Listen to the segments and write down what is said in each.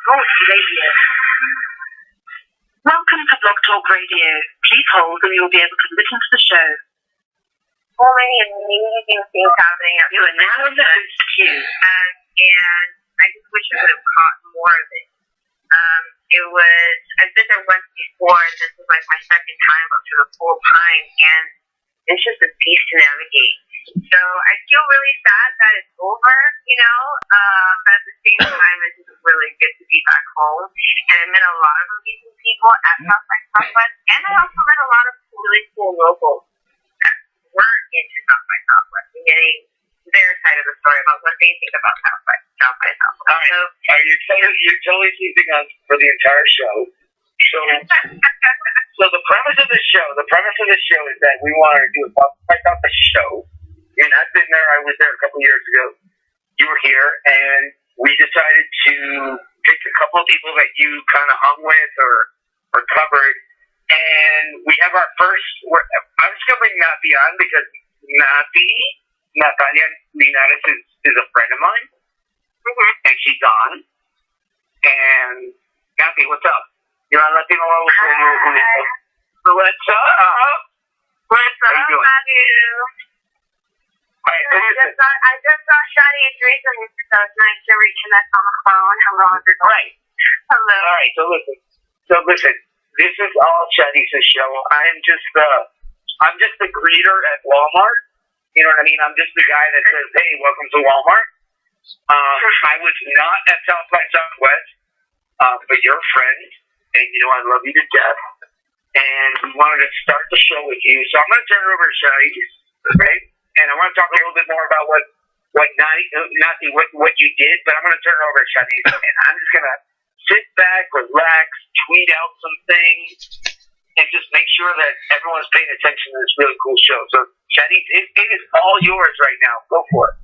Talk Radio. Welcome to Blog Talk Radio. Please hold and you'll be able to listen to the show. So many amazing things happening. You are now in the host queue. And I just wish I could have caught more of it. I've been there once before, and this is like my second time up to the full time, and it's just a beast to navigate. So I feel really sad that it's over, but at the same time, it's just really good to be back home. And I met a lot of amazing people at South by Southwest, and I also met a lot of really cool locals that weren't into South by Southwest and getting their side of the story about what they think about South by Southwest. All right. You're totally teasing us for the entire show. So the premise of the show is that we want to do a South by Southwest show. And I've been there. I was there a couple years ago. You were here, and we decided to pick a couple of people that you kind of hung with or covered. And we have our first. I'm just going to bring Nathi on because Natalia Linares is a friend of mine, and she's on. And Nathi, what's up? You're on Latino. What's up? What's up? How you doing? I just saw Shadi recently, so it's nice to reconnect on the phone. Hello, everybody. Right. Hello. All right. So listen. This is all Shadi's show. I'm just the greeter at Walmart. You know what I mean? I'm just the guy that says, "Hey, welcome to Walmart." I was not at South by Southwest, but you're a friend, and I love you to death. And we wanted to start the show with you, so I'm going to turn it over to Shadi, right? And I want to talk a little bit more about what you did, but I'm going to turn it over to Shadi, and I'm just going to sit back, relax, tweet out some things, and just make sure that everyone's paying attention to this really cool show. So, Shadi, it is all yours right now. Go for it.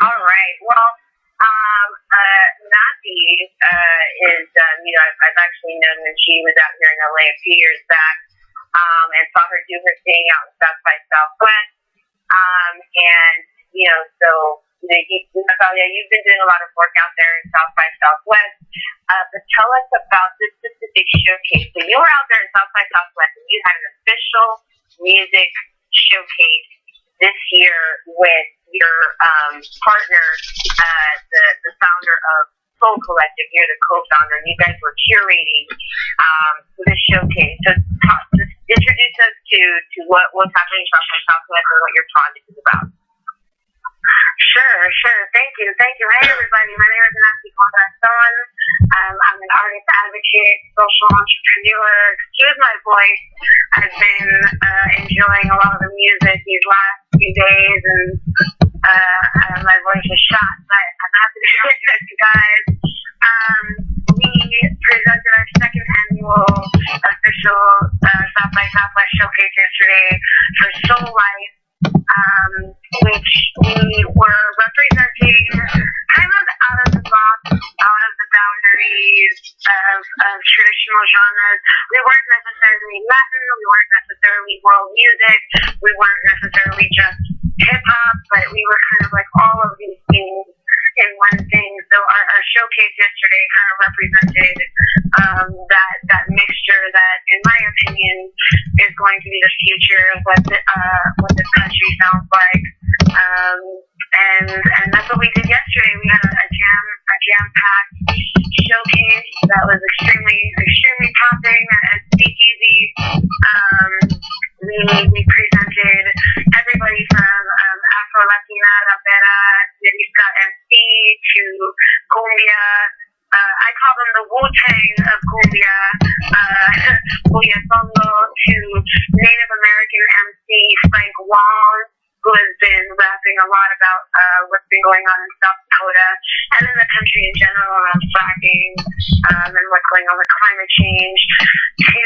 All right. Well, Nathi is, I've actually known when she was out here in LA a few years back, and saw her do her thing out in South by Southwest. Natalia, you've been doing a lot of work out there in South by Southwest, but tell us about this specific showcase. So you were out there in South by Southwest, and you had an official music showcase this year with your partner, the founder of Soul Collective. You're the co-founder, and you guys were curating this showcase. So just introduce us to what's happening in South by Southwest and what your project is about. Sure. Thank you. Hey, everybody. My name is Nathi Corazon. I'm an artist advocate, social entrepreneur. Excuse my voice. I've been enjoying a lot of the music these last few days, and my voice is shot, but I'm happy to share it with you guys. We presented our second annual official South by Southwest showcase yesterday for Soul Life, which we were representing kind of out of the box, out of the boundaries of traditional genres. We weren't necessarily Latin, we weren't necessarily world music, we weren't necessarily just hip-hop, but we were kind of like all of these things in one thing. So our showcase yesterday kind of represented that mixture that, in my opinion, is going to be the future of what this country sounds like. And that's what we did yesterday. We had a jam-packed showcase that was extremely popping at Speakeasy. We presented everybody from Afro-Latina, Rapera, Lirica MC to Cumbia. I call them the Wu-Tang of Cumbia, Buyasongo, to Native American MC Frank Wong, who has been rapping a lot about what's been going on in South Dakota and in the country in general around fracking and what's going on with climate change, to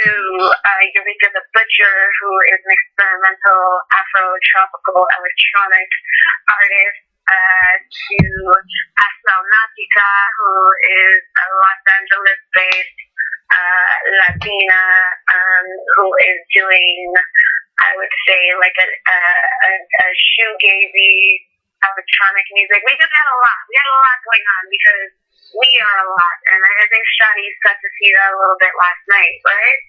Eureka the Butcher, who is an experimental Afro-tropical electronic artist, to Asal Natica, who is a Los Angeles-based Latina who is doing, I would say, like a shoegazy electronic music. We just had a lot. We had a lot going on because we are a lot, and I think Shadi's got to see that a little bit last night, right?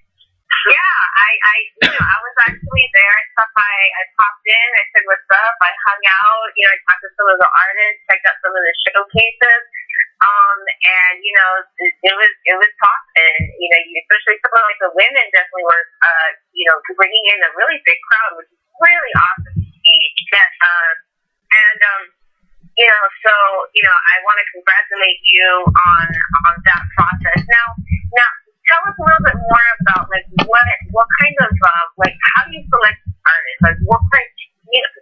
Yeah, I was actually there. I popped in. I said, "What's up?" I hung out. I talked to some of the artists, checked out some of the showcases. And it was tough, and especially some of like the women definitely were, bringing in a really big crowd, which is really awesome to see. So I want to congratulate you on that process. Now, tell us a little bit more about like what kind of how do you select artists? Like what kind,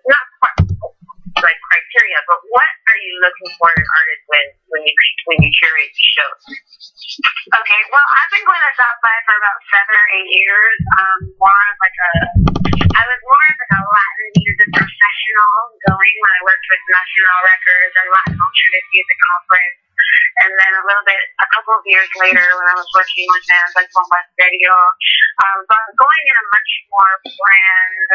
not quite like criteria, but what are you looking for in an artist when you curate the show? Okay, well, I've been going to South by for about 7 or 8 years. I was more of like a Latin music professional going when I worked with National Records and Latin Alternative Music Conference. And then a couple of years later, when I was working with bands like Bomba Stereo, but going in a much more planned,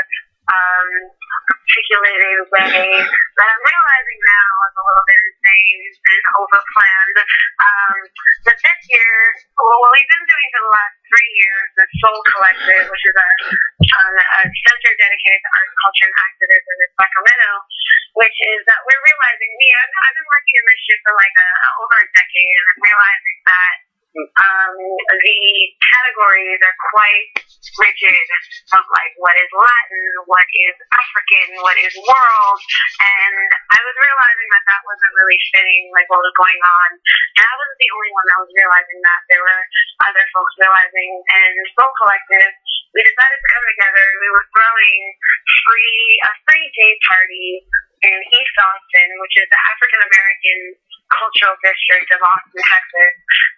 articulated way that I'm realizing now is a little bit insane and overplanned. But this year, what we've been doing for the last 3 years, the Soul Collective, which is a center dedicated to art, culture, and activism in Sacramento, which is that we're realizing, I've been working in this shit for like over a decade, and I'm realizing that the categories are quite rigid of like what is Latin, what is African, what is world, and I was realizing that wasn't really fitting like what was going on, and I wasn't the only one that was realizing that. There were other folks realizing, and Soul Collective, we decided to come together. We were throwing a free day party in East Austin, which is the African American cultural district of Austin, Texas,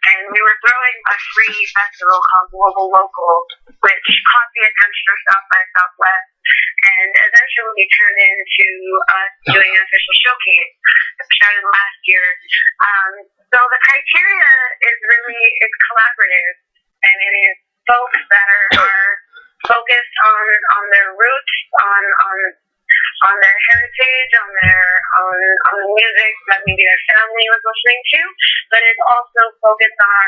and we were throwing a free festival called Global Local, which caught the attention of South by Southwest, and eventually turned into us doing an official showcase that started last year. So the criteria is really, it's collaborative, and it is folks that are focused on their roots, on their heritage, on the music that maybe their family was listening to, but it's also focused on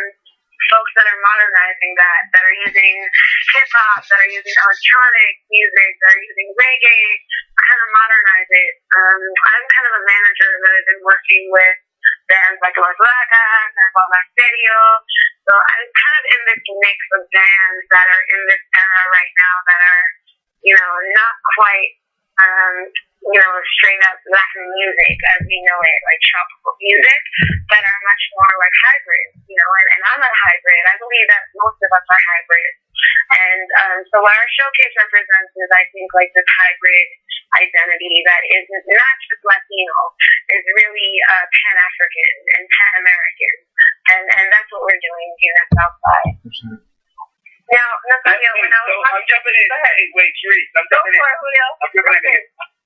folks that are modernizing that are using hip-hop, that are using electronic music, that are using reggae, kind of modernize it. I'm kind of a manager that has been working with bands like Los Lacas and Bomba Stereo, so I'm kind of in this mix of bands that are in this era right now that are, not quite straight up Latin music as we know it, like tropical music, but are much more like hybrids, and I'm a hybrid. I believe that most of us are hybrids. And so what our showcase represents is, I think, like this hybrid identity that is not just Latino, is really Pan-African and Pan-American. And that's what we're doing here at Southside. Now, Nathaniel, I'm jumping in. Hey, wait, Sharice, I'm jumping in.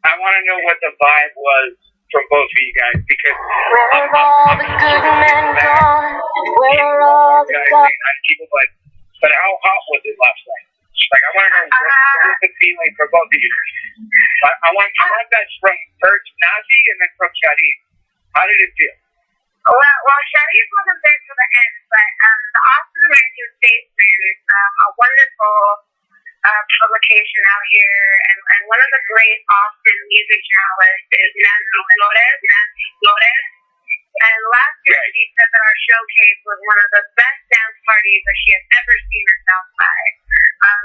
I want to know what the vibe was from both of you guys, because where are all the good men gone? Where are all the people, but how hot was it last night? Like, I want to know what's the feeling for both of you. I want that from first Nazi and then from Shadi. How did it feel? Well, Shadi's wasn't there to the end, but the Austin American Statesman, a wonderful publication out here, and one of the great Austin music journalists is Nancy Flores. And last year she said that our showcase was one of the best dance parties that she had ever seen at Southside.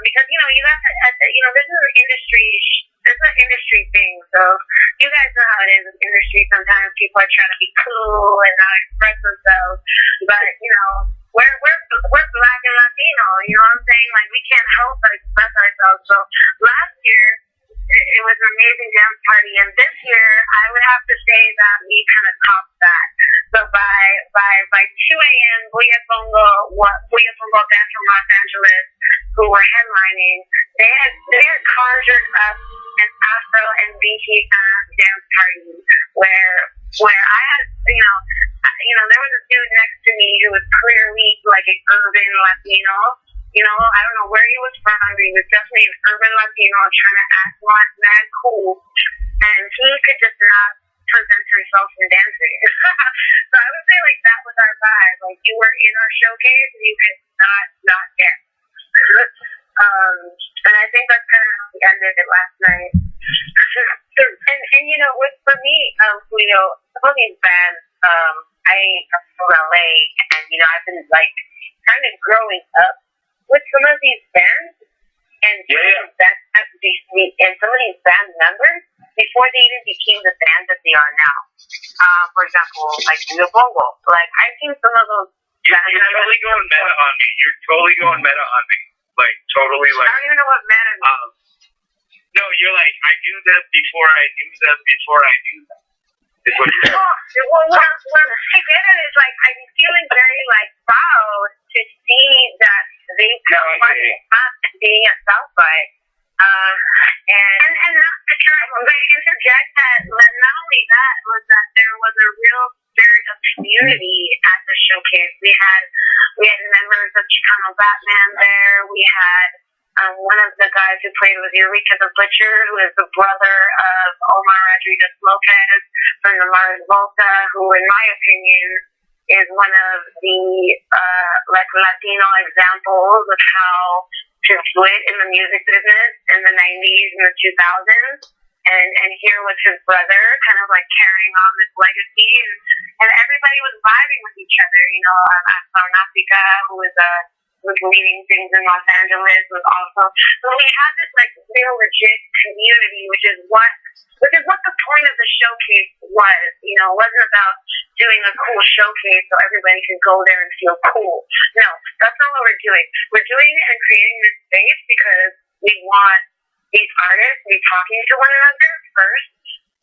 Because this is an industry thing. So you guys know how it is in industry. Sometimes people are trying to be cool and not express themselves, but we're Black and Latino. You know what I'm saying? Like, we can't help but express ourselves. So last year it was an amazing dance party, and this year I would have to say that we kind of topped that. So by 2 a.m., Buya Bongo band from Los Angeles, who were headlining, they had conjured up an Afro and BT dance party where I had, there was a dude next to me who was clearly like an urban Latino. I don't know where he was from, but he was definitely an urban Latino trying to act mad cool. And he could just not present themselves in dancing. So I would say like that was our vibe. Like you were in our showcase and you could not dance. And I think that's kind of how we ended it last night. And you know, for me, Julio, some of these bands, I am from LA, and you know, I've been like kind of growing up with some of these bands, and some of these band members before they even became the band that they are now. For example, like the Bongo. Like I've seen some of those. You're totally going meta on me. You're totally going meta on me. Like totally like. I don't even know what meta means. No, you're like I knew them before I knew them before I knew them. Is what you're saying. Well, what I get it is like I'm feeling very like proud to see that they've come on being at South by. And not to try, but interject that not only that was that there was a real spirit of community at the showcase. We had members of Chicano Batman there. We had one of the guys who played with Eureka the Butcher, who is the brother of Omar Rodriguez Lopez from the Mars Volta, who in my opinion is one of the like Latino examples of how to do it in the music business in the 90s and the 2000s. And here was his brother kind of like carrying on this legacy, and everybody was vibing with each other. You know, Nafica, who was leading things in Los Angeles, was also. So we had this like real legit community, which is what the point of the showcase was. You know, it wasn't about doing a cool showcase so everybody can go there and feel cool. No, that's not what we're doing. We're doing it and creating this space because we want these artists to be talking to one another first.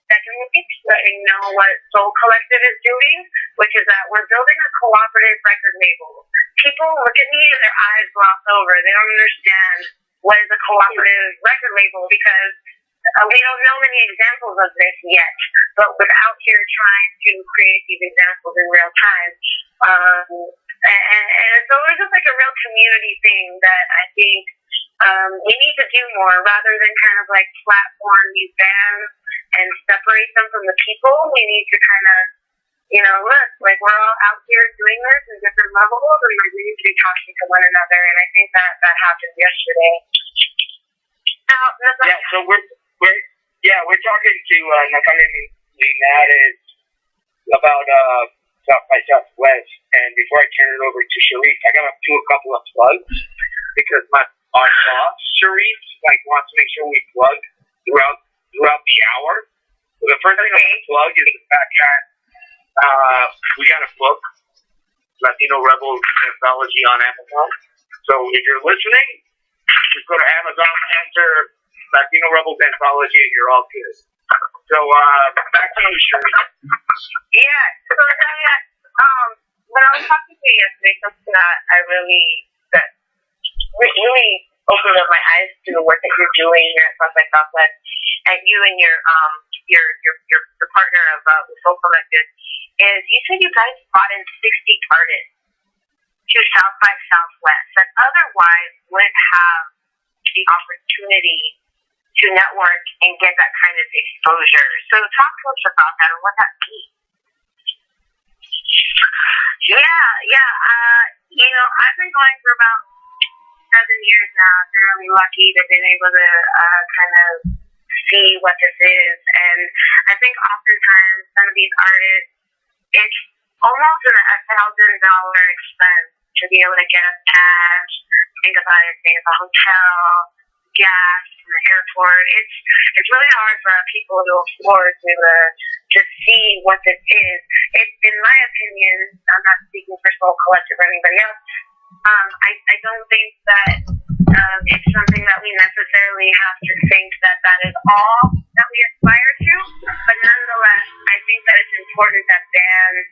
Secondly, letting know what Soul Collective is doing, which is that we're building a cooperative record label. People look at me and their eyes gloss over. They don't understand what is a cooperative record label because we don't know many examples of this yet. But we're out here trying to create these examples in real time. And so it's just like a real community thing that I think we need to do more rather than kind of like platform these bands and separate them from the people. We need to kind of, you know, look, like we're all out here doing this in different levels and like we need to be talking to one another. And I think that happened yesterday. So we're talking to Natalia Linares about South by Southwest, and before I turn it over to Sharif, I gotta do a couple of plugs because our boss Sharif like wants to make sure we plug throughout the hour. So the first thing I'm gonna plug is the fact that we got a book, Latino Rebels Anthology on Amazon. So if you're listening, just go to Amazon, enter Latino Rebels Anthology, and you're all good. So, back to you, Sherry. Yeah, so when I was talking to you yesterday, something that I really opened up my eyes to the work that you're doing here at South by Southwest, and you and your partner of Soul Collective, is you said you guys brought in 60 artists to South by Southwest that otherwise wouldn't have the opportunity to network and get that kind of exposure. So talk to us about that and what that means. Yeah. You know, I've been going for about 7 years now. I've been really lucky to have been able to kind of see what this is. And I think oftentimes some of these artists, it's almost an $1,000 expense to be able to get a badge, think about it, stay at the hotel, gas, in the airport. It's really hard for people to afford to see what this is. It's, in my opinion, I'm not speaking for Soul Collective or anybody else, I don't think that it's something that we necessarily have to think that is all that we aspire to, but nonetheless, I think that it's important that bands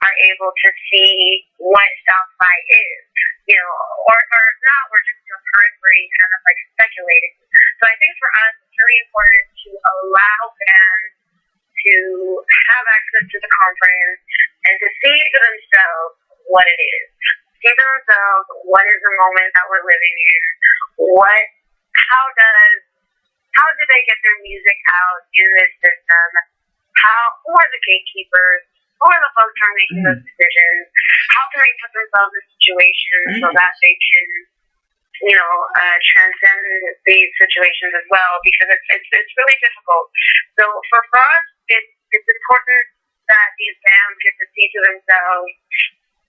are able to see what South by is, you know, or if not, we're just in the periphery kind of like speculating. So I think for us, it's really important to allow bands to have access to the conference and to see for themselves what it is. See for themselves what is the moment that we're living in, how do they get their music out in this system, who are the gatekeepers, who are the folks who are making those decisions, how can they put themselves in situations so that they can, transcend these situations as well, because it's really difficult. So for us, it's important that these bands get to see to themselves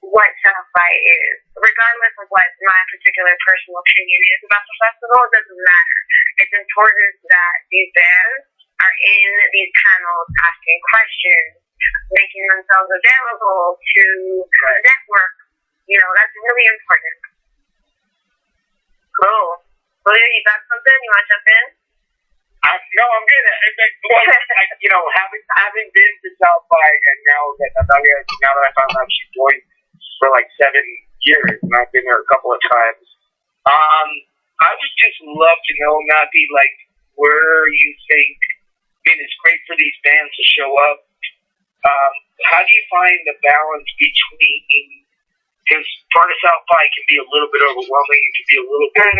what South by is, regardless of what my particular personal opinion is about the festival. It doesn't matter. It's important that these bands are in these panels asking questions, making themselves available to network. That's really important. Cool. Julia, you got something? You want to jump in? No, I'm good. Having been to South by, and now that I found out she joined for like 7 years, and I've been there a couple of times, I would just love to know, Nabi, like, where you think, it's great for these bands to show up. How do you find the balance between, because part of South by can be a little bit overwhelming, it can be a little bit,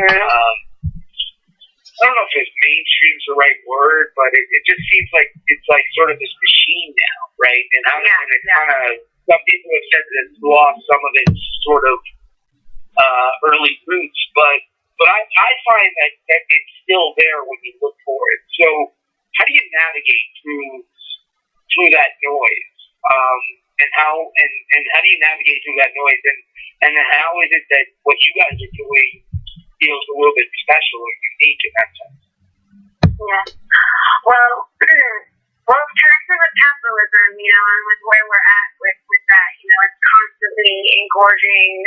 I don't know if mainstream's the right word, but it just seems like it's like sort of this machine now, right? And it kind of, some people have said that it's lost some of its sort of early roots, but I find that it's still there when you look for it. So how do you navigate through that noise? And how do you navigate through that noise? And how is it that what you guys are doing feels a little bit special and unique in that sense? Yeah. Well, connecting with capitalism, and with where we're at with that, it's constantly engorging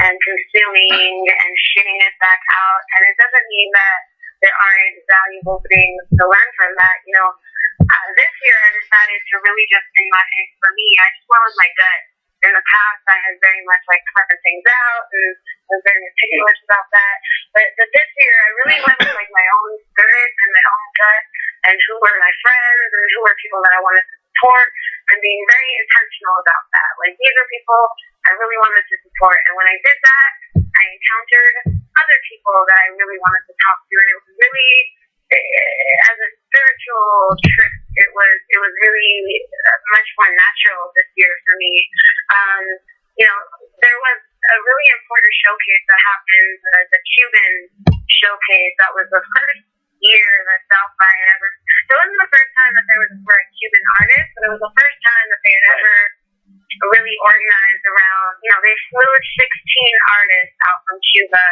and consuming and shitting it back out. And it doesn't mean that there aren't valuable things to learn from that. This year I decided to really just, for me, I just went with my gut. In the past, I had very much planned things out and was very meticulous about that. But this year, I really went with my own spirit and my own gut, and who were my friends and who were people that I wanted to support, and being very intentional about that. These are people I really wanted to support, and when I did that, I encountered other people that I really wanted to talk to, and it was really, as a spiritual trip, it was really much more natural this year for me. There was a really important showcase that happened, the Cuban showcase. That was the first year that South by had ever. It wasn't the first time that there were Cuban artists, but it was the first time that they had ever really organized around. They flew 16 artists out from Cuba.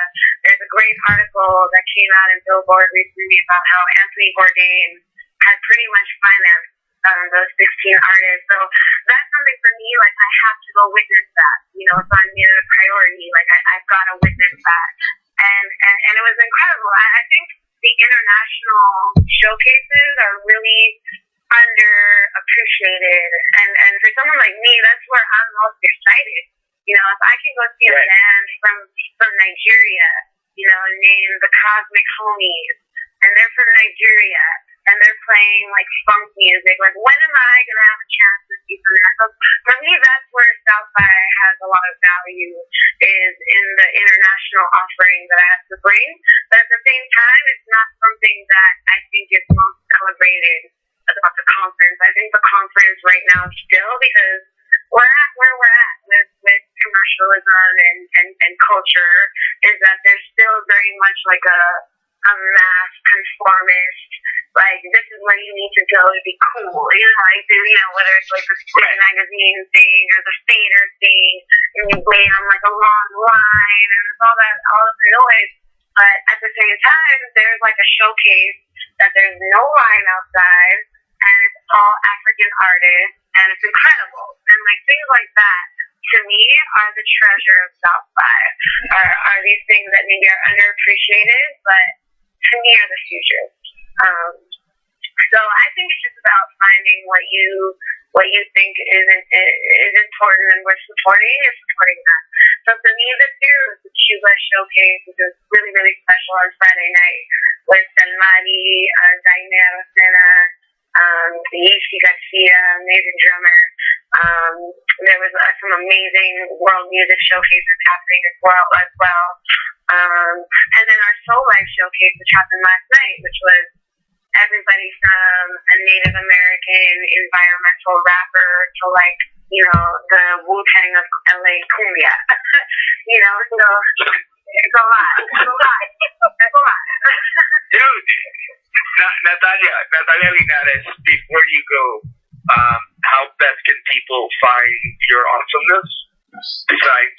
There's a great article that came out in Billboard recently about how Anthony Bourdain had pretty much financed those 16 artists. So that's something for me, I have to go witness that. So I made it a priority. I've got to witness that. And it was incredible. I think the international showcases are really underappreciated. And for someone like me, that's where I'm most excited. If I can go see a band from Nigeria, named the Cosmic Homies, and they're from Nigeria, and they're playing funk music. When am I gonna have a chance to see something like that? So for me, that's where South by has a lot of value, is in the international offering that I have to bring. But at the same time, it's not something that I think is most celebrated about the conference. I think the conference right now still, because we're at where we're at with commercialism and culture, is that there's still very much a mass conformist, this is where you need to go to be cool, whether it's the Spin magazine thing or the Fader thing, and you wait on a long line, and it's all the noise. But at the same time, there's a showcase that there's no line outside, and it's all African artists, and it's incredible. And things like that, to me, are the treasure of South by. Are these things that maybe are underappreciated, but to me are the future. So I think it's just about finding what you think is important and worth supporting, and supporting that. So for me this year was the Cuba showcase, which was really, really special on Friday night, with Salmari, Jaime Arocena, Yeshi Garcia, amazing drummer. There was some amazing world music showcases happening as well. And then our Soul Life showcase, which happened last night, which was everybody from a Native American environmental rapper to like, the Wu-Tang of LA cumbia. So it's a lot. Dude, Natalia Linares, before you go, how best can people find your awesomeness? Besides,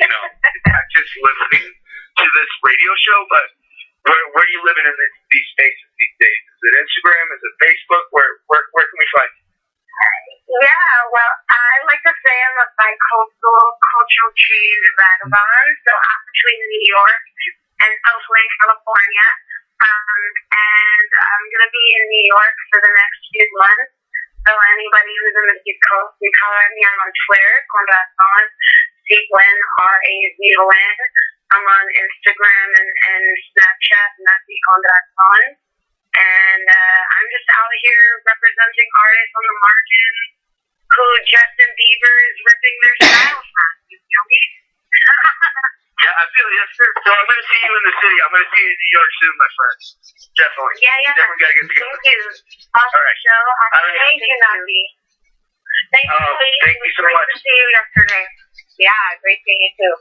not just listening to this radio show, but where are you living in these spaces these days? Is it Instagram? Is it Facebook? Where can we find you? Yeah, well, I like to say I'm a bi-coastal cultural change vagabond, so I'm between New York and Oakland, California. And I'm going to be in New York for the next few months. So anybody who's in the East Coast, you can find me. I'm on Twitter, Corazon, C-Gwen, R-A-Z-O-N. I'm on Instagram and Snapchat, Nati Corazon. And I'm just out here representing artists on the margin who Justin Bieber is ripping their style from. You feel me? Yeah, I feel it. Yes, sir. So I'm going to see you in the city. I'm going to see you in New York soon, my friend. Definitely. Yeah. Definitely got to get together. Thank you. Awesome right. show. All right. Thank you, Nati. Thank you. Thank you so much. Great to see you yesterday. Yeah, great seeing you too.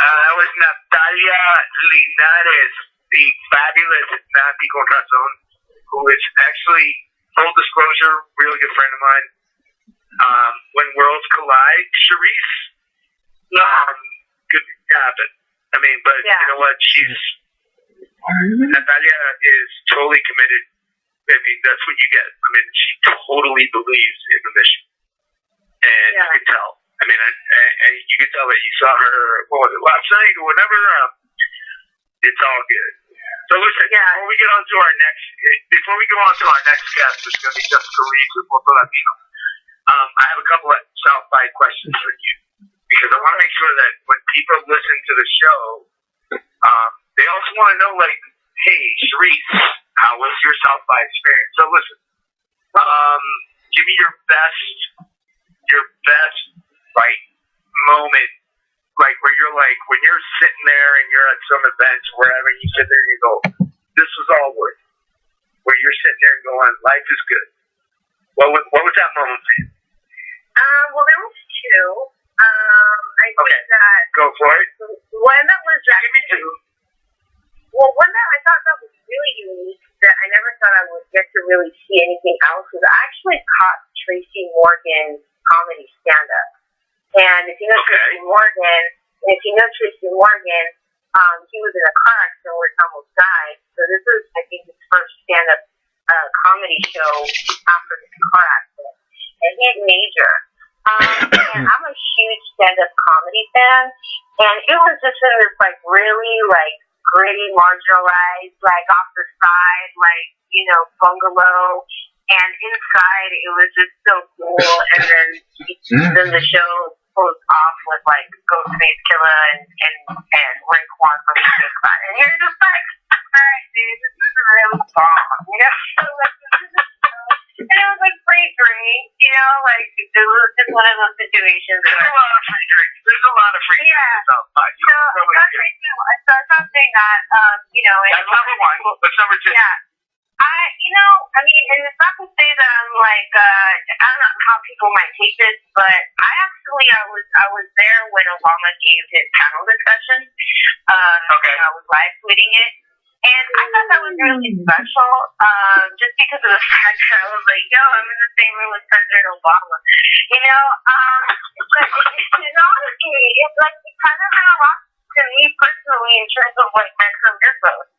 That was Natalia Linares, the fabulous Nati Corazon, who is actually, full disclosure, really good friend of mine. When worlds collide, Charisse, could happen. I mean, but you know what? Natalia is totally committed. I mean, that's what you get. I mean, she totally believes in the mission. And you can tell. I mean, and you can tell that you saw her, what was it, last night or whatever. It's all good. So listen, before we go on to our next guest, it's going to be Jessica Reeves with Moto Latino. I have a couple of South by questions for you because I want to make sure that when people listen to the show, they also want to know, like, hey, Charisse, how was your South by experience? So listen, give me your best, like, moment, like, where you're like, when you're sitting there and you're at some event or wherever, you sit there and you go, this was all worth it. Where you're sitting there and going, life is good. What was that moment for you? Well, there was two. I think that... Go for it. One that was... Give me two. Well, one that I thought that was really unique, that I never thought I would get to really see anything else, was I actually caught Tracy Morgan's comedy stand-up. And if you know Tracy Morgan, he was in a car accident where he almost died. So this was, I think, his first stand-up comedy show after his car accident. And he had major. And I'm a huge stand-up comedy fan. And it was just in this, like, really, like, gritty, marginalized, like, off the side, like, bungalow. And inside, it was just so cool. And then the show closed off with, like, Ghostface Killer and Raekwon from the Big Fun. And you're just like, alright, dude, this is really bomb. So, like, this is a show. And it was, like, free drink, like, it was just one of those situations. There's a lot of free drinks. There's a lot of free drinks outside. So I'm not saying that, That's number one. What's number two? Yeah. And it's not to say that I'm like, I don't know how people might take this, but I was there when Obama gave his panel discussion. I was live tweeting it. And I thought that was really special, just because of the fact that I was like, I'm in the same room with President Obama. But honestly, it's like, it kind of meant a lot to me personally in terms of like my career growth.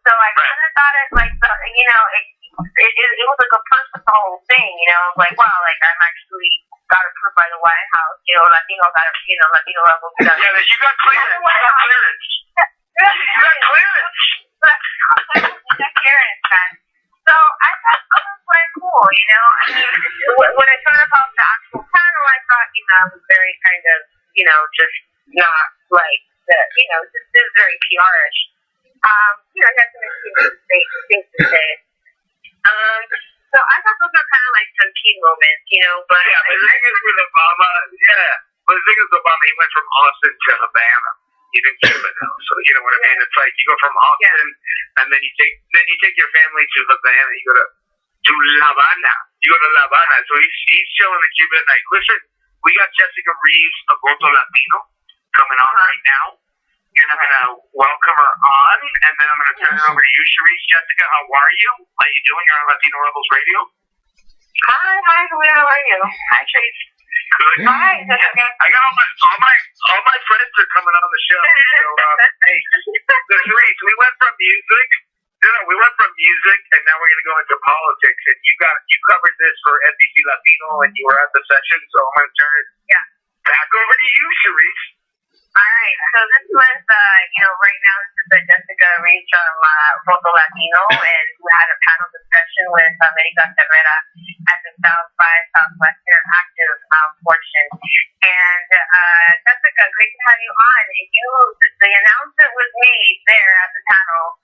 So I kind of thought it like, it was like a personal thing, like, wow, like I'm actually got approved by the White House, Latino level. Yeah, you got clearance. You got clearance. You got clearance, man. So I thought that was quite cool, when I thought about the actual panel, I thought, it was very kind of, just not like the, just it was very PR-ish. He had some interesting things to say. So I thought those were kind of like some key moments, but... Yeah, but the thing is with Obama, he went from Austin to Havana, even Cuba now. So you know what I mean? It's like you go from Austin, and then you take your family to Havana. You go to La Habana. You go to La Habana. So he's chilling in Cuba at night. Listen, we got Jessica Reeves of Voto Latino coming on right now. And I'm going to welcome her on, and then I'm going to turn it over to you, Sharice. Jessica, how are you? How you doing? You're on Latino Rebels Radio. Hi, Julia, how are you? Hi, Trace. Good. Hi, Jessica. I got all my friends are coming on the show. So, hey, so Sharice, we went from music. We went from music, and now we're going to go into politics. And you covered this for NBC Latino, and you were at the session. So I'm going to turn it back over to you, Sharice. All right, so this was, right now this is Jessica Reeves from Voto Latino, and we had a panel discussion with America Herrera at the South by Southwest Interactive portion. And Jessica, great to have you on. The announcement was made there at the panel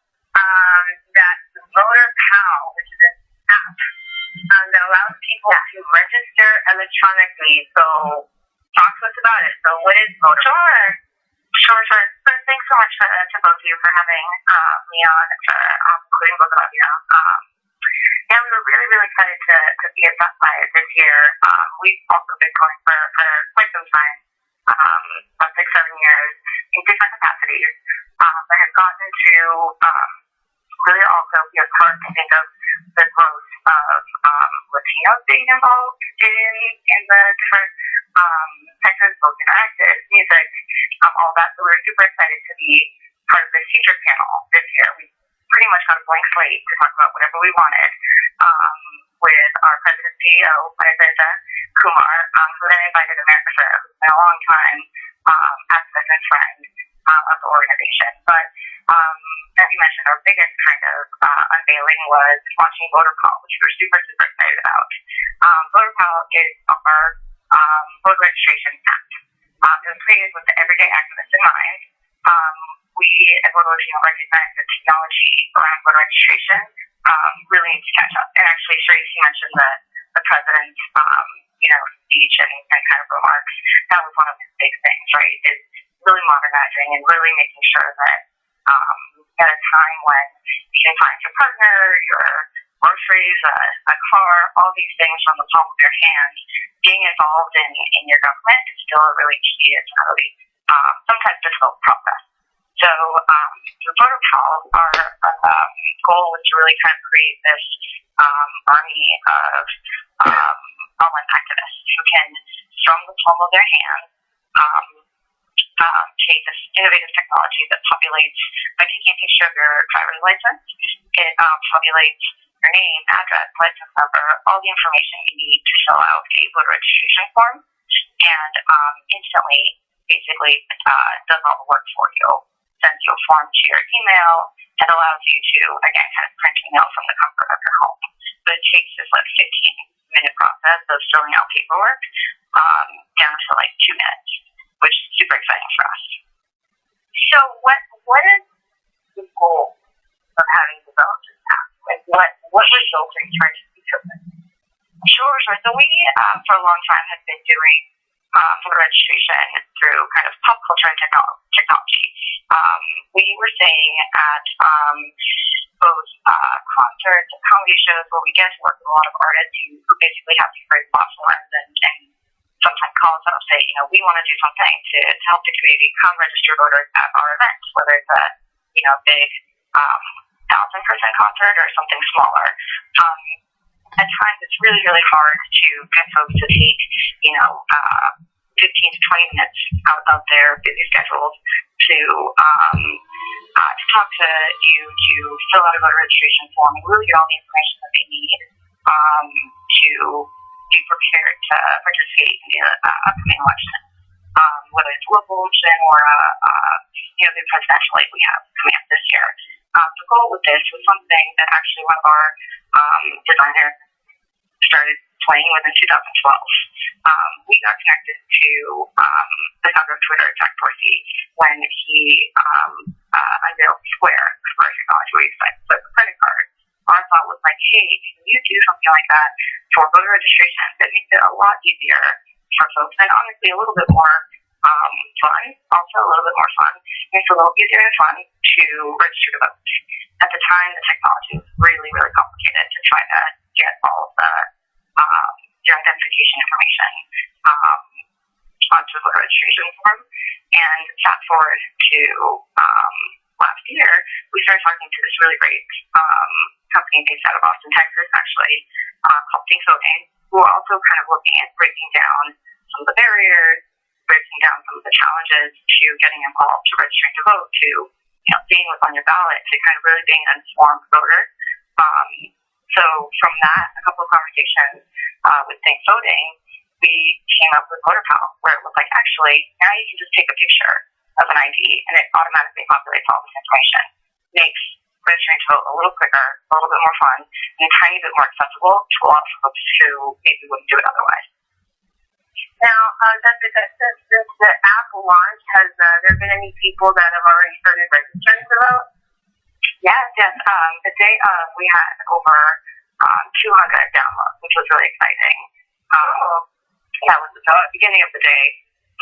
that Voter Pal, which is an app that allows people to register electronically. So talk to us about it. So what is Voter? Sure. So thanks so much to both of you for having me on, including both of you. We were really, really excited to be at South by this year. We've also been going for quite some time, about 6-7 years, in different capacities, but have gotten to really also be a part, I think, of the growth of Latinos being involved in the different sectors, both interactive, music, all that. So we were super excited to be part of this feature panel this year. We pretty much got a blank slate to talk about whatever we wanted with our president and CEO, Maria Kumar, who then invited America Ferrer, who's been a long time activist and friend of the organization. But as you mentioned, our biggest kind of unveiling was launching Voter Call, which we were super, super excited about. Voter Call is our voter registration app. It was created with the everyday activist in mind. We at Voter Latino recognize that technology around voter registration really needs to catch up. And actually, Sharice, you mentioned the president's speech and kind of remarks. That was one of his big things, right? Is really modernizing and really making sure that at a time when you can find your partner, your groceries, a car, all these things from the palm of your hand, being involved in your government is still a really tedious and really sometimes difficult process. So the Voter Call, our goal was to really kind of create this army of online activists who can, from the palm of their hand, take this innovative technology that populates, by taking a picture of your driver's license, it populates your name, address, license number, all the information you need to fill out a voter registration form, and instantly, basically, does all the work for you. Sends you a form to your email and allows you to, again, kind of print email from the comfort of your home. But it takes this 15-minute process of filling out paperwork down to 2 minutes, which is super exciting for us. So what is the goal of having developed this app? What results are you trying to see from this? Sure. So we, for a long time, have been doing voter registration through kind of pop culture and technology. We were saying at both concerts and comedy shows where we get to work with a lot of artists who basically have these great platforms and sometimes call us up and say, we want to do something to help the community. Come register voters at our events, whether it's a big 1,000-person concert or something smaller. At times, it's really, really hard to get folks to take 15 to 20 minutes out of their busy schedules to talk to you, to fill out a voter registration form, and really get all the information that they need to be prepared to participate in the upcoming election, whether it's local election or the presidential like we have coming up this year. The goal with this was something that actually one of our designers started playing with in 2012. We got connected to the founder of Twitter, Jack Dorsey, when he unveiled Square technology, where you flip a credit card. Our thought was hey, can you do something like that for voter registration that makes it a lot easier for folks and honestly a little bit more fun, also a little bit more fun. It's a little easier and fun to register to vote. At the time, the technology was really, really complicated to try to get all of the your identification information onto the voter registration form. And fast forward to last year, we started talking to this really great company based out of Austin, Texas, actually, called Think Voting, who are also kind of looking at breaking down some of the barriers, breaking down some of the challenges to getting involved, to registering to vote, to seeing what's on your ballot, to kind of really being an informed voter. So from that, a couple of conversations with Think Voting, we came up with Voter Pal, where it was like, actually, now you can just take a picture of an ID and it automatically populates all this information. Makes registering to vote a little quicker, a little bit more fun, and a tiny bit more accessible to a lot of folks who maybe wouldn't do it otherwise. Now, Jessica, since the app launched, has there been any people that have already started registering to vote? Yes. The day of, we had over 200 downloads, which was really exciting. That was the beginning of the day.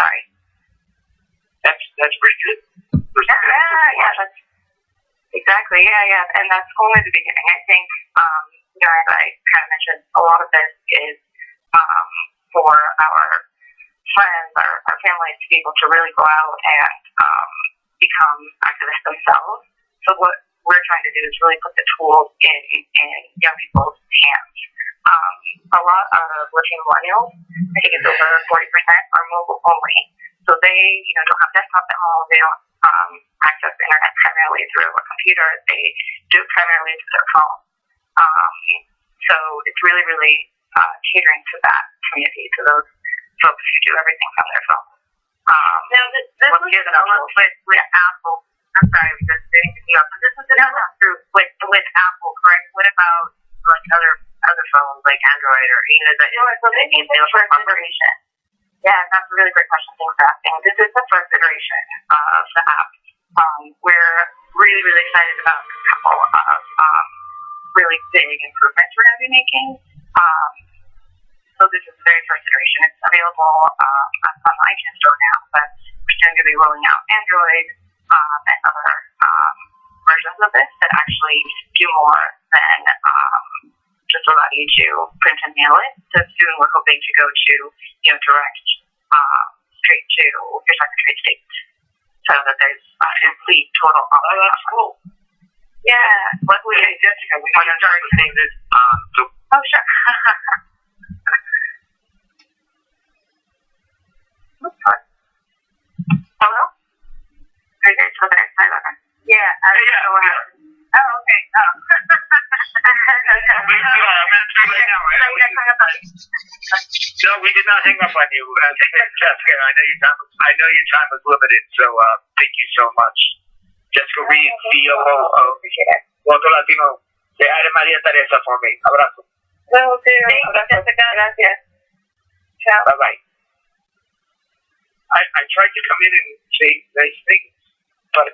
Sorry. That's pretty good. Yeah, that's exactly. Yeah, and that's only the beginning. I think, as I kind of mentioned, a lot of this is for our friends, our families to be able to really go out and become activists themselves. So what we're trying to do is really put the tools in young people's hands. A lot of Latino millennials, I think it's over 40%, are mobile only. So they, don't have desktops at home. They don't access the internet primarily through a computer. They do it primarily through their phone. So it's really, really catering to that community, to those folks who do everything from their phone. Now, this was with Apple. I'm sorry, I was just saying to you, but this was through with Apple, correct? What about like other phones like Android or So this is the first iteration. Yeah, that's a really great question. Thanks for asking. This is the first iteration of the app. We're really, really excited about a couple of really big improvements we're going to be making. So this is the very first iteration. It's available on the iTunes Store now, but we're soon going to be rolling out Android and other versions of this that actually do more than just allow you to print and mail it. So soon we're hoping to go to direct straight to your Secretary of State, so that there's complete total. Oh, that's cool. Yeah, luckily, Jessica, we want to start with things that Oh, sure. Hello? Are you guys still there? Hi, Logan. Yeah, I don't know what happened. Oh, okay. Oh. No, we did not hang up on you, Jessica. I know your time was limited, so thank you so much. Jessica Reed, CEO of Voto Latino. Say hi to Maria Teresa for me. Abrazo. Will do. Thank you, Jessica. Gracias. Ciao. Bye-bye. I tried to come in and say nice things, but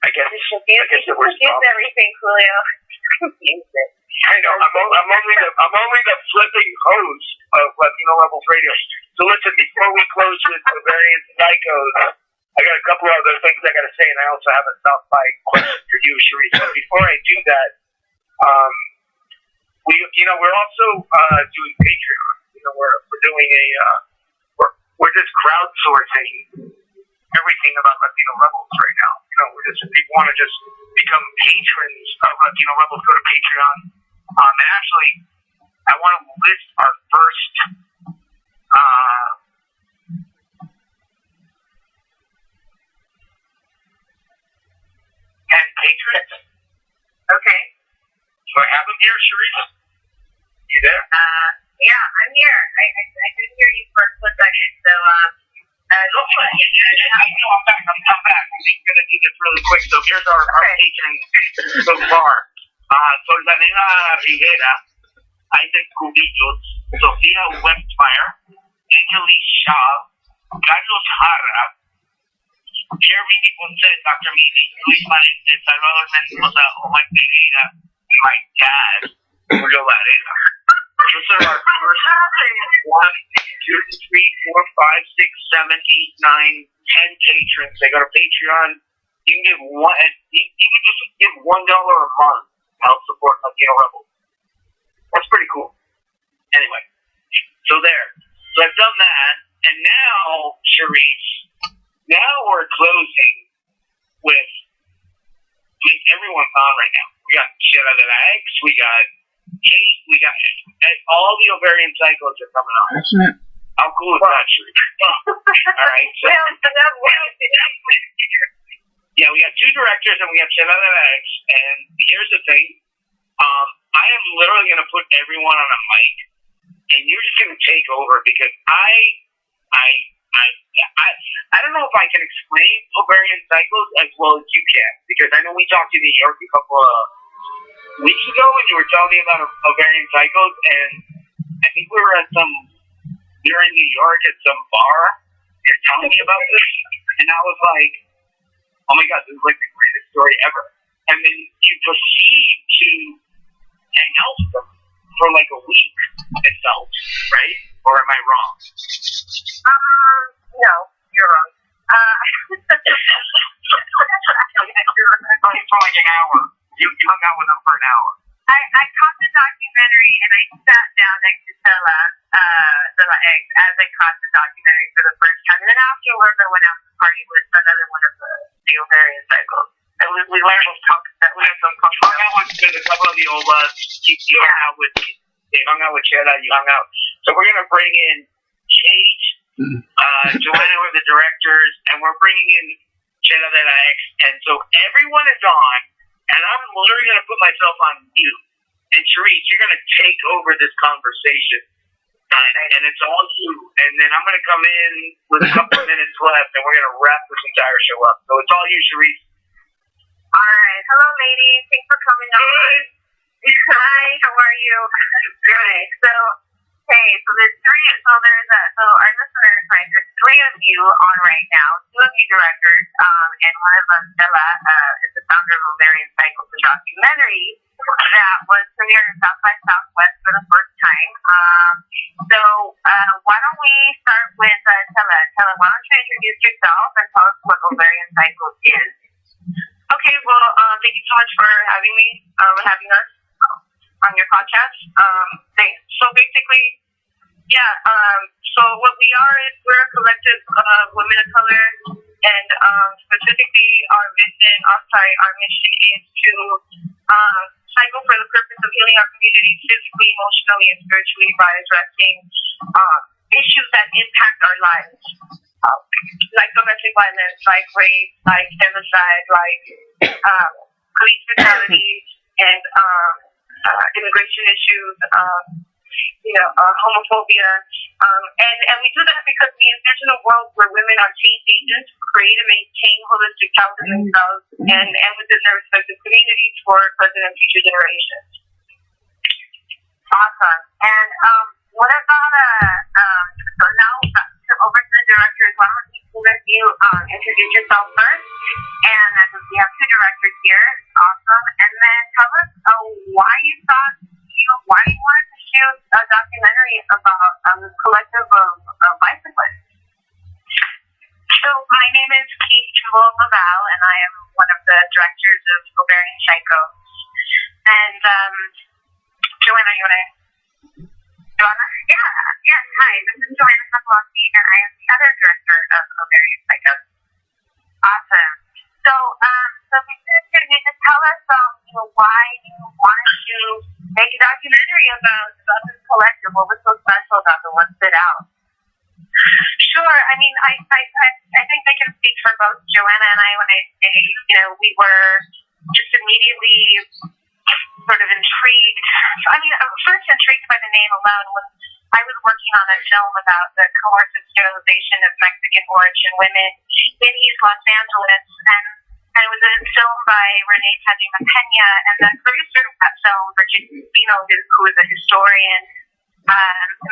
I guess it was everything, Julio. I know. I'm only the flipping host of Latino Levels Radio. So listen, before we close with the various psychos, I got a couple other things I got to say, and I also have a South by question for you, Sharice. But before I do that, we're also doing Patreon. We're doing we're just crowdsourcing everything about Latino Rebels right now. If people want to just become patrons of Latino Rebels, go to Patreon. And actually, I want to list our first 10 patrons. Okay. Do I have them here, Sharice? You there? Yeah, I'm here. I didn't hear you for a split second, so I'm back. I'm going to do this really quick. So here's our patrons so far. Soldanela Rivera, Isaac Cubillos, Sofia Westmeyer, Angeli Shaw, Carlos Jarra, Jeremy Ponce, Dr. Mimi, Luis Valente, Salvador Mendoza, Omar Pereira, and my dad, Julio Varela. This is our first 1, 2, 3, 4, 5, 6, 7, 8, 9, 10 patrons. They go to Patreon. You can give one. You can just give $1 a month to help support Latino Rebel. That's pretty cool. Anyway, so there. So I've done that, and now, Sharice, now we're closing with. I mean, everyone's on right now. We got Shit Out of the Eggs. We got Kate. We got all the ovarian cycles are coming on. Excellent. How cool is that, Sharice? All right. So, yeah, we got 2 directors and we got Shit Out of the Eggs. And here's the thing. I am literally going to put everyone on a mic, and you're just going to take over because I don't know if I can explain ovarian cycles as well as you can, because I know we talked in New York a couple of weeks ago and you were telling me about ovarian cycles, and I think we were in New York at some bar. You're telling me about this, and I was like, oh my God, this is like the greatest story ever. And then you proceed to hang out with them for like a week, it felt, right? Or am I wrong? No, you're wrong. For like an hour. You hung out with them for an hour. I caught the documentary and I sat down next to Stella Eggs as I caught the documentary for the first time. And then afterwards I went out to party with another one of the ovarian cycles. And we learned some punk. We had some punk. Hung out with a couple of the Olas. You hung out with Cheda. You hung out. So we're gonna bring in Kate, Joanna were the directors, and we're bringing in Cheda de la X. And so everyone is on, and I'm literally gonna put myself on mute. And Sharice, you're gonna take over this conversation. And it's all you. And then I'm gonna come in with a couple of minutes left, and we're gonna wrap this entire show up. So it's all you, Sharice. All right. Hello, ladies. Thanks for coming on. Hi. How are you? Good. So, hey. So there's our listeners, right? There's 3 of you on right now. 2 of you directors, and one of them, Stella, is the founder of Ovarian Cycles, a documentary that was premiered in South by Southwest for the first time. So why don't we start with Stella? Stella, why don't you introduce yourself and tell us what Ovarian Cycles is? Okay, well, thank you so much for having me, having us on your podcast. Thanks. So basically, so what we are is we're a collective of women of color, and specifically our mission is to cycle for the purpose of healing our communities physically, emotionally, and spiritually by addressing issues that impact our lives. Like domestic violence, like rape, like femicide, like police brutality, and immigration issues, homophobia. And we do that because we envision a world where women are change agents, create and maintain holistic health in themselves and within their respective communities for present and future generations. Awesome. And what about so now over to the directors, why don't you introduce yourself first? And we have 2 directors here. Awesome. And then tell us why you wanted to shoot a documentary about this collective of bicyclists. So my name is Kate Laval, and I am one of the directors of Ovarian Psychos. And Joanna, you want to? Joanna? Yes. Hi, this is Joanna Sapolsky, and I am the other director of Ovarian Psychos. Awesome. So, can you just tell us, why you wanted to make a documentary about this collective? What was so special about the one stood out? Sure. I mean, I think I can speak for both Joanna and I when I say, we were just immediately sort of intrigued. I mean, first intrigued by the name alone. When I was working on a film about the coercive sterilization of Mexican origin women in East Los Angeles, and it was a film by Renee Tajima Pena, and the producer of that film, Virginia Spino, who is a historian,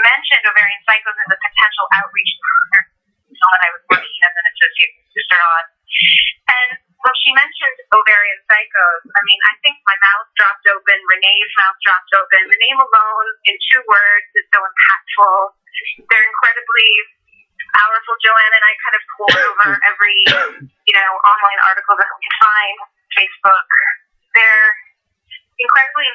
mentioned Ovarian Cycles as a potential outreach partner that I was working as an associate producer on. And when she mentioned Ovarian Cycles, I mean, I think my mouth dropped open, Renee's mouth dropped open. The name alone, in 2 words, is so impactful. They're incredibly powerful. Joanne and I kind of poured over every, online article that we find, Facebook. They're incredibly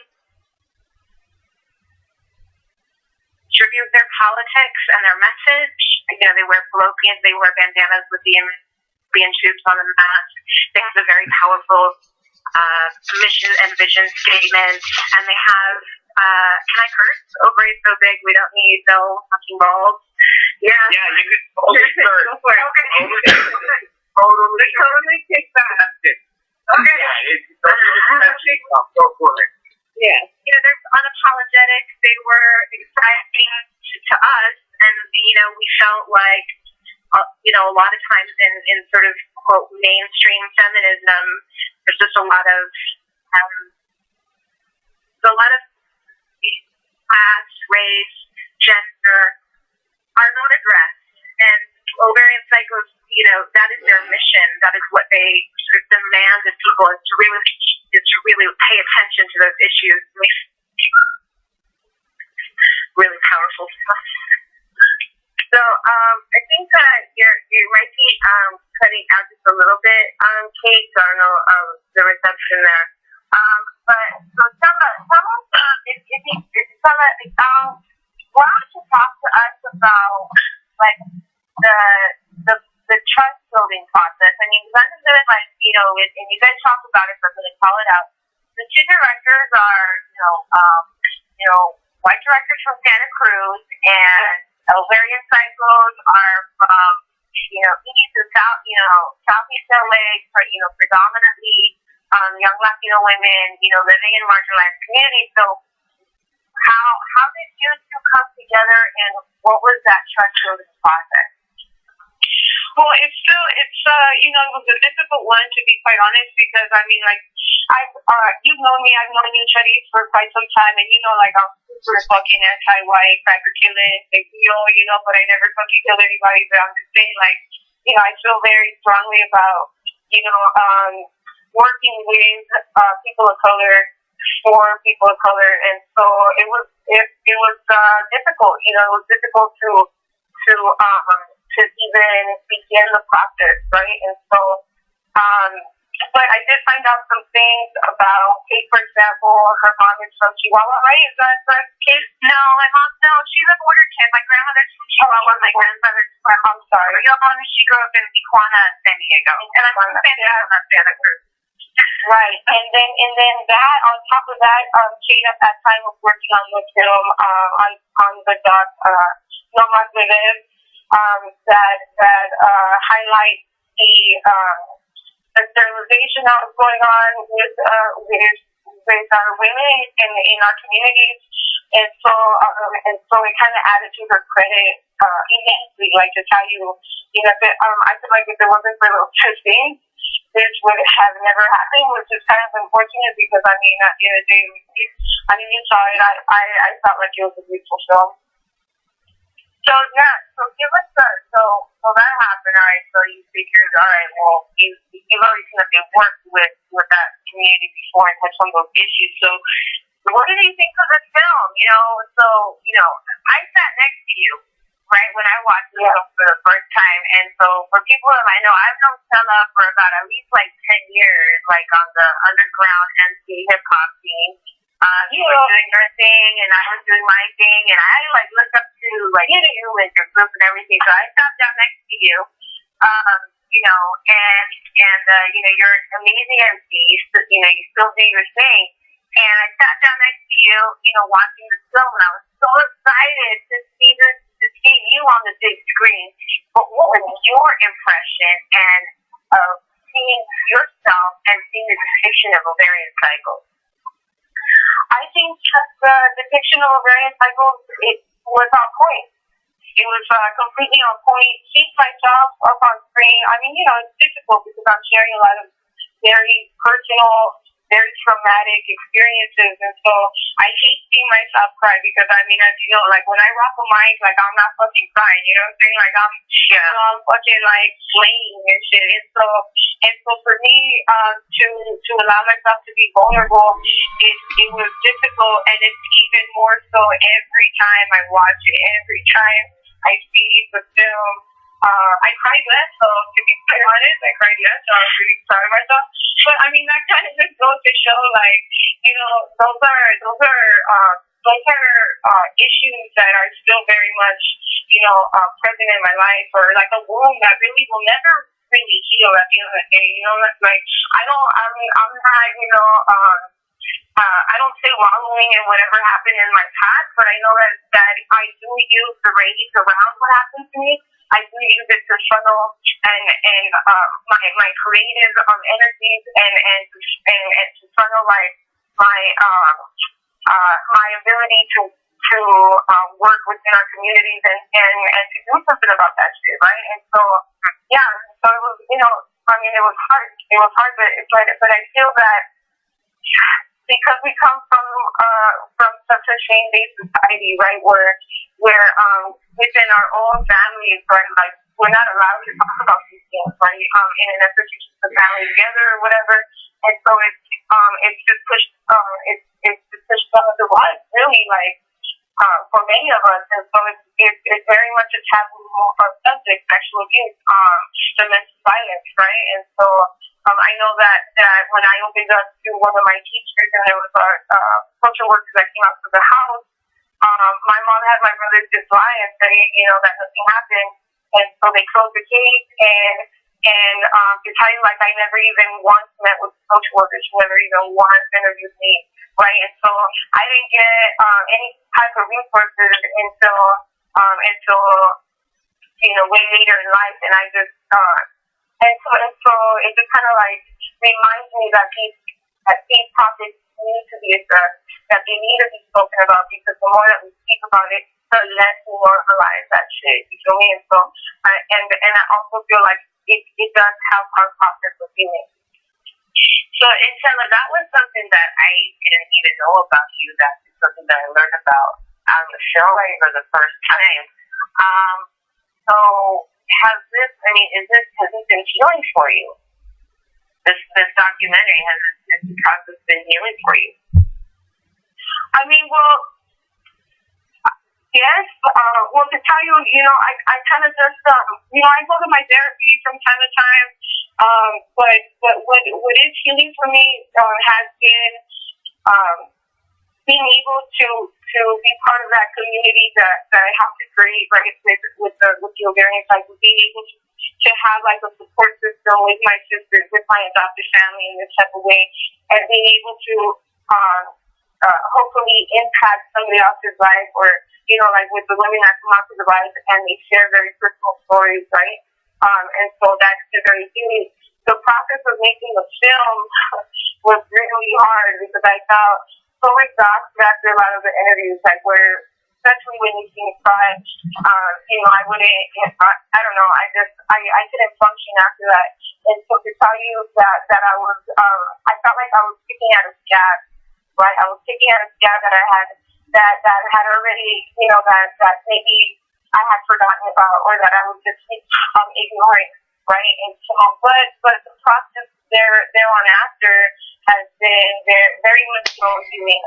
tribute their politics and their message. They wear fallopians, they wear bandanas with the Indian tubes on the mask. They have a very powerful mission and vision statement, and they have, can I curse? Ovaries so big we don't need no fucking balls. Yeah. Yeah, you could totally curse. Go for it. Okay. Totally kick that. Okay. Yeah, go for it. Yeah. They're unapologetic. They were exciting to us, and, we felt like, a lot of times in sort of, quote, mainstream feminism, there's just a lot of class, race, gender are not addressed. And ovarian cycles, that is their mission. That is what they sort of demand of people, is to really pay attention to those issues. Really powerful stuff. So I think that you might be cutting out just a little bit, Kate. So I don't know the reception there. But so Stella, why don't you talk to us about like the trust building process? I mean, because I'm just and you guys talk about it, so I'm going to call it out. The 2 directors are, white directors from Santa Cruz, and ovarian cycles are from, east and south, southeast LA, predominantly young Latino women, living in marginalized communities. So how did you 2 come together, and what was that trust building process? Well, it was a difficult one, to be quite honest, because you've known me, I've known you, Chetty, for quite some time, and I'm super fucking anti-white, cracker killing, big deal, but I never fucking kill anybody, but I'm just saying, I feel very strongly about, working with people of color, for people of color, and so it was difficult, it was difficult to even begin the process, right? And so, but I did find out some things about Kate, for example. Her mom is from Chihuahua, right? Is that correct, Kate? No, my mom, she's a border kid. My grandmother's from Chihuahua, my grandfather's from, she grew up in Tijuana, San Diego. And I'm from Santa Cruz. Right, and then that, on top of that, Kate at that time was working on the film, on the doc, No Más Bebés, that highlight the sterilization that was going on with our women in our communities, and so it kind of added to her credit immensely. Like, to tell you, I feel like if it wasn't for those 2 things, this would have never happened, which is kind of unfortunate, because at the end of the day, you saw it. I felt like it was a beautiful film. So give us so that happened, all right, so you figured, all right, well, you've already seen that they worked with that community before and touched on those issues, so what did you think of the film, I sat next to you, right, when I watched the film for the first time, and so for people that I know, I've known Stella for about at least 10 years, on the underground MC hip-hop scene. You were doing your thing, and I was doing my thing, and I looked up to you and your group and everything. So I sat down next to you, you're an amazing MC. You still do your thing, and I sat down next to you, watching the film, and I was so excited to see you on the big screen. But what was your impression and of seeing yourself and seeing the depiction of ovarian cycles? I think the depiction of ovarian cycles, it was on point. It was completely on point. Seeing myself up on screen, it's difficult because I'm sharing a lot of very personal, very traumatic experiences, and so I hate seeing myself cry, because I feel like when I rock a mic, I'm not fucking crying, you know what I'm saying? I'm fucking flaying and shit. And so And so for me, to allow myself to be vulnerable, it was difficult, and it's even more so every time I watch it, every time I see the film. I cried less, so to be quite honest, I cried less, so I was really proud of myself. But I mean, that kind of just goes to show, like, you know, those are issues that are still very much, you know, present in my life, or like a wound that really will never really heal at the end of the day. You know, that's like, I'm not, you know, I don't say wallowing in whatever happened in my past, but I know that I do use the rage around what happened to me. I do use it to funnel and my creative energies and to funnel like my ability to work within our communities and to do something about that shit, right? And so yeah, so it was, you know, I mean, it was hard, but I feel that because we come from such a shame-based society, right, where within our own families, right, like, we're not allowed to talk about these things, right, in an effort to keep the family together or whatever, and so it's just pushed under the rug, really, like, for many of us, and so it's very much a taboo subject, sexual abuse, domestic violence, right, and so I know that when I opened up to one of my teachers, and there was our social workers that came out to the house, my mom had my brother just lie and say, you know, that nothing happened, and so they closed the case, and to tell you, like, I never even once met with social workers, she never even once interviewed me, right, and so I didn't get any type of resources until you know, way later in life, and I just and so it just kind of like reminds me that these topics need to be addressed, that they need to be spoken about, because the more that we speak about it, the less we normalize that shit. You feel me? And so, and I also feel like it does help our process of healing. So, Insella, that was something that I didn't even know about you. That's something that I learned about on the show for the first time. So, has this been healing for you? This documentary, has this process been healing for you? I mean, well, yes. Well, to tell you, you know, I kind of just, you know, I go to my therapy from time to time. But what is healing for me has been being able to be part of that community that I have to create, right, with the ovarian cycle, being able to have like a support system with my sisters, with my adopted family in this type of way, and being able to hopefully impact somebody else's life, or, you know, like with the women that come out to the life and they share very personal stories, right? And so that's very healing. The process of making the film was really hard because I felt so exhausted after a lot of the interviews, like where, especially when you see me cry, you know, I don't know, I couldn't function after that. And so to tell you that I was, I felt like I was picking at a scab, right? I was picking at a scab that I had, that had already, you know, that maybe I had forgotten about, or that I was just ignoring, right? And so, but the process there on after has been very much so healing.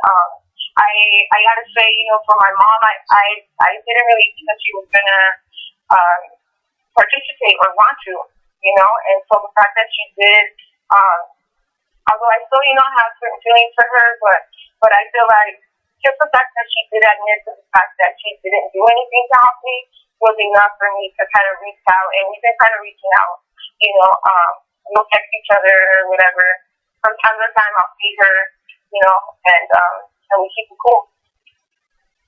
I gotta say, you know, for my mom, I didn't really think that she was gonna participate or want to, you know, and so the fact that she did, although I still, you know, have certain feelings for her, but I feel like just the fact that she did admit to the fact that she didn't do anything to help me was enough for me to kind of reach out, and we've been kind of reaching out, you know, we'll text each other or whatever. From time to time, I'll see her, you know, and we keep it cool.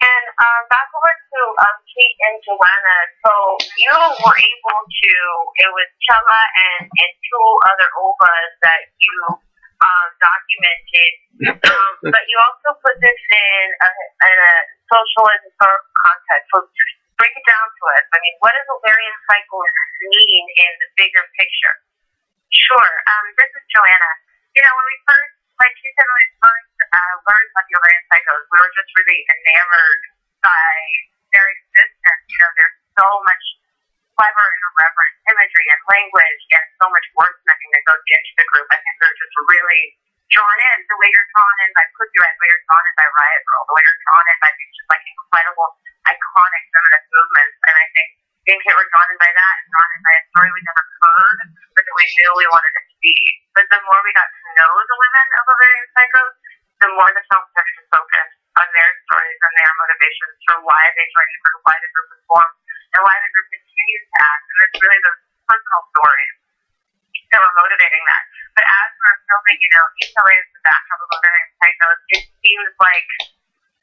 And back over to Kate and Joanna. So you were able to, it was Chella and two other OVAs that you documented, but you also put this in a social and historical context. So just break it down to us. I mean, what does ovarian cycle mean in the bigger picture? Sure. This is Joanna. You know, when we first, like you said, when we first learned about the ovarian cycles, we were just really enamored by their existence. You know, there's so much clever and irreverent imagery and language and so much wordsmithing that goes roped into the group. I think we were just really drawn in, the way you're drawn in by Pussy Riot, the way you're drawn in by Riot Girl, the way you're drawn in by these just like incredible, iconic feminist movements. And I think me and Kate were drawn in by that and drawn in by a story we never heard, but that we knew we wanted it to be. But the more we got to know the women of Ovarian Psychos, the more the film started to focus on their stories and their motivations for why they joined the group, why the group was formed, and why the group continues to act. And it's really those personal stories that were motivating that. But as we're filming, UCLA is the backdrop of Ovarian Psychos. It seems like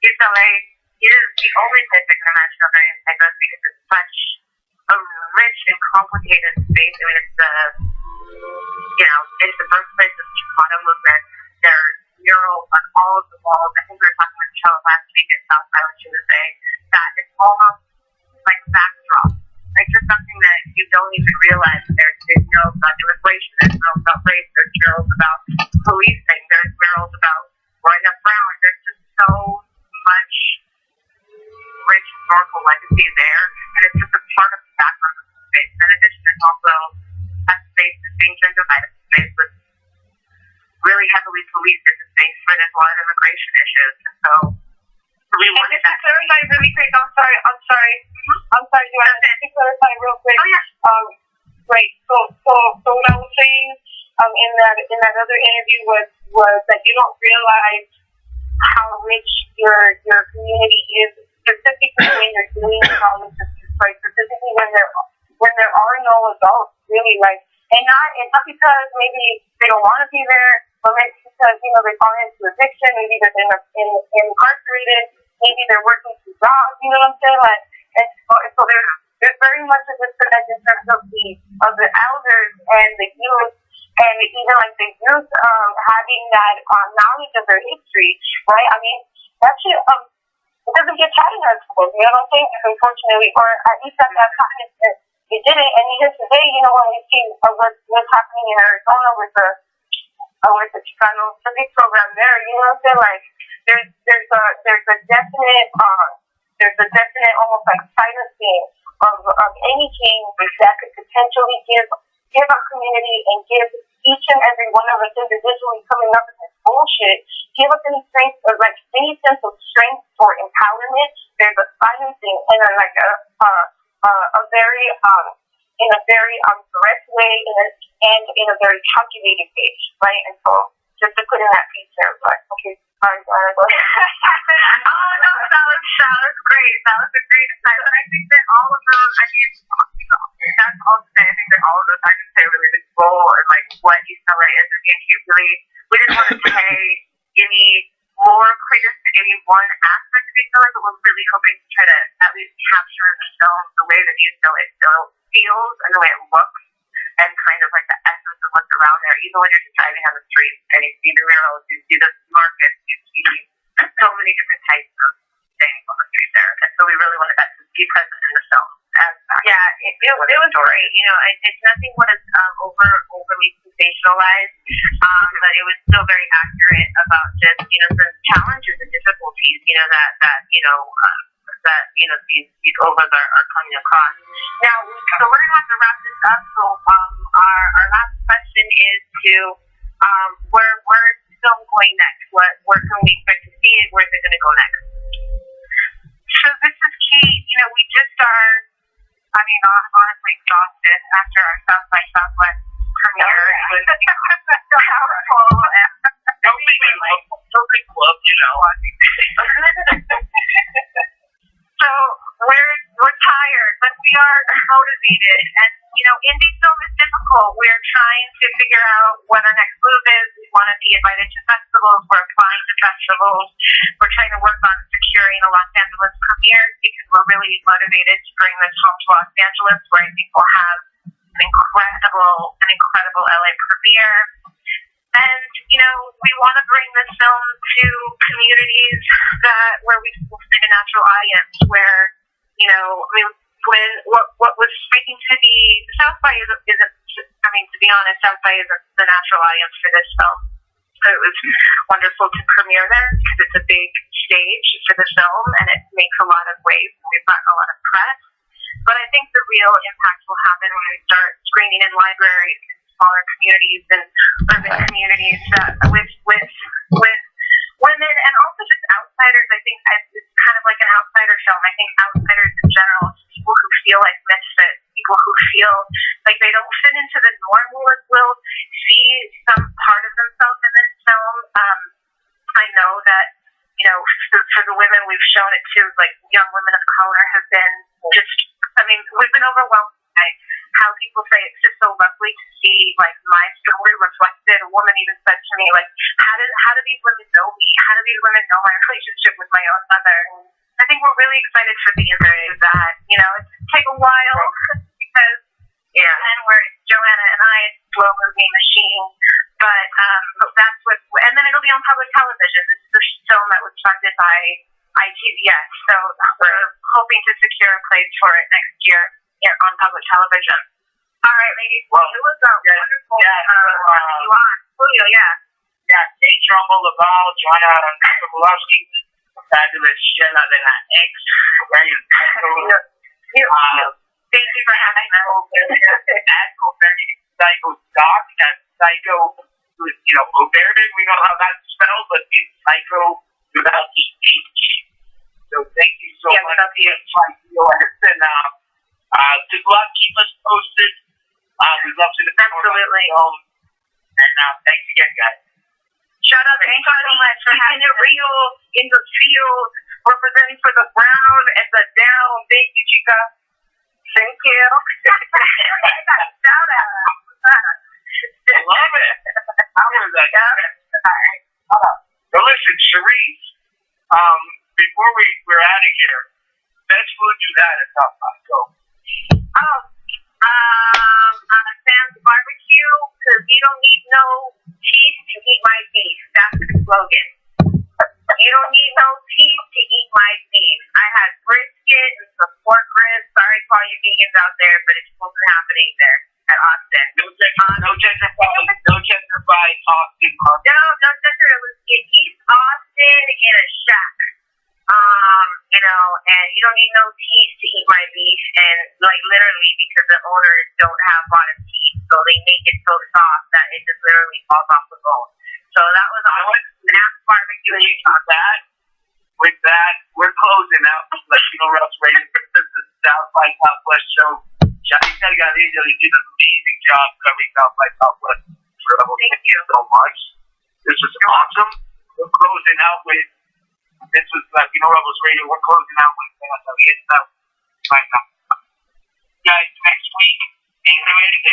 UCLA is the only place I can imagine Ovarian Psychos because it's such a rich and complicated space. I mean, it's the birthplace of the Chicano movement. There's murals on all of the walls. I think we were talking with Michelle last week in South Island. She was saying that it's almost like a backdrop. Like just something that you don't even realize. There's murals about immigration, there's murals about race, there's murals about policing, there's murals about growing up brown. There's just so much rich historical legacy there, and it's just a part of the background of the space. In addition, it's also a space that's being gentrified. It's a space that's really heavily policed. It's a space where there's a lot of immigration issues, and so we wanted that. To clarify really quick, I'm sorry. Do I have to clarify real quick? Oh yeah. Right. So what I was saying in that other interview was that you don't realize how rich your community is, specifically when you're doing college disputes, right? Specifically when there are no adults really, like, and not because maybe they don't want to be there, but maybe because they fall into addiction, maybe they're incarcerated, maybe they're working two jobs. You know what I'm saying? Like, and so there's very much a disconnect in terms of the elders and the youth, and even like the youth having that knowledge of their history, right? I mean, that shit it doesn't get taught in our schools. You know what I'm saying? Unfortunately, or at least at that time it didn't. And even today, when we see what's happening in Arizona with the Chicano civic program there, you know what I'm saying? Like there's a definite almost like silencing of anything that could potentially give our community and give each and every one of us individually coming up with this bullshit, give us any strength or like any sense of strength or empowerment. There's a silencing and a very in a very direct way and in a very calculated way, right? And so just to put in that piece there, but okay, sorry, Diana, go ahead. Oh no, that was great. That was a great insight. But I think that all of those, that's all to say. I think that all of those I can say a really big role in like what UCLA is, and we didn't want to pay any more credence to any one aspect of UCLA, but we're really hoping to try to at least capture in the film the way that UCLA still feels and the way it looks, and kind of like the essence of what's around there. Even when you're just driving on the street and you see the murals, you see the markets, you see so many different types of things on the street there. And so we really wanted that to be present in the film. It was great. It's nothing was overly sensationalized, but it was still very accurate about just the challenges and difficulties that these ovas are coming across. Now, so we're gonna have to wrap this up. So our last question is to where's the film going next? Where can we expect to see it? Where's it gonna go next? So this is key. We just are. I mean, honestly exhausted after our South by Southwest premiere. It was so powerful and so big club, So we're tired, but we are motivated. And indie film is difficult. We're trying to figure out what our next move is. We want to be invited to festivals. We're applying to festivals. We're trying to work on securing a Los Angeles premiere because we're really motivated to bring this home to Los Angeles, where I think we'll have an incredible LA premiere. And we want to bring this film to communities where we will find a natural audience. Where when what was speaking to the South by to be honest, South by isn't the natural audience for this film. So it was wonderful to premiere there because it's a big stage for the film and it makes a lot of waves. We've gotten a lot of press. But I think the real impact will happen when we start screening in libraries and smaller communities and urban communities with women and also just outsiders. I think it's kind of like an outsider film. I think outsiders in general, people who feel like misfits, people who feel like they don't fit into the norm will see some part of themselves in this film. I know that, you know, for the women we've shown it to, like young women of color have been just, I mean, we've been overwhelmed by how people say it's just so lovely to see, like, my story reflected. A woman even said to me, like, how do these women know me? How do these women know my relationship with my own mother? I think we're really excited for the interview that, you know, it's take a while because, and we're Joanna and I, slow moving machine, but that's what, and then it'll be on public television. This is a film that was funded by ITVS, so we're hoping to secure a place for it next year on public television. All right, ladies. Well, it was a wonderful having you on. Julio, Hey, Trumbo, Laval, Joanna Sobolowski, fabulous Shella de la Ex. Thank you for having us. Very psycho doc, that psycho, you know, Oberman, we know how that's spelled, but it's psycho without the H. So thank you so much. Without the H. And good luck, keep us posted. We'd love to know. Absolutely. And thanks again, guys. Shut up. Thank you so much for having it real in the field, representing for the brown and the down. Thank you, chica. Thank you. I got a shout out. I love it. How was that? All right. So listen, Sharice, before we're out of here, best food you had at South by. Go. Sam's barbecue, because you don't need no teeth to eat my beef. That's the slogan. You don't need no teeth to eat my beef. I had brisket and some pork ribs. Sorry to all you vegans out there, but it just wasn't happening there at Austin. No gentrified Austin. No center. It was in East Austin in a shack. You know, and you don't need no teeth to eat my beef, and like literally because the owners don't have a lot of teeth, so they make it so soft that it just literally falls off the bone. So that was awesome. Sam's barbecue. With that, we're closing out Latino Rubs Radio. This is South by Southwest show. Sharita Garrido, you did an amazing job covering South by Southwest. Thank you so much. This was awesome. We're closing out with. This was Latino Rebels Radio. We're closing out with guys next week. Ain't ready to